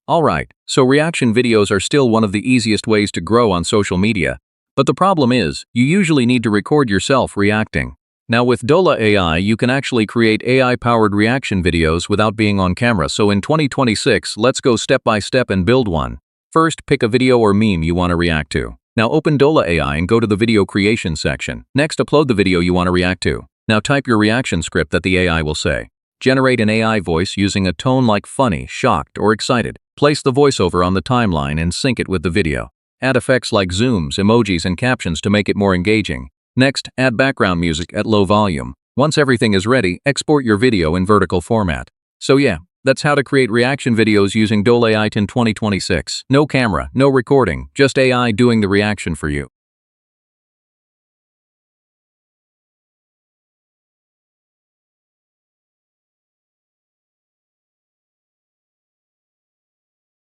Alright, so reaction videos are still one of the easiest ways to grow on social media. But the problem is, you usually need to record yourself reacting. Now with Dola AI, you can actually create AI-powered reaction videos without being on camera, so in 2026, let's go step by step and build one. First, pick a video or meme you want to react to. Now open Dola AI and go to the video creation section. Next, upload the video you want to react to. Now type your reaction script that the AI will say. Generate an AI voice using a tone like funny, shocked, or excited. Place the voiceover on the timeline and sync it with the video. Add effects like zooms, emojis, and captions to make it more engaging. Next, add background music at low volume. Once everything is ready, export your video in vertical format. So yeah, that's how to create reaction videos using Dola AI in 2026. No camera, no recording, just AI doing the reaction for you.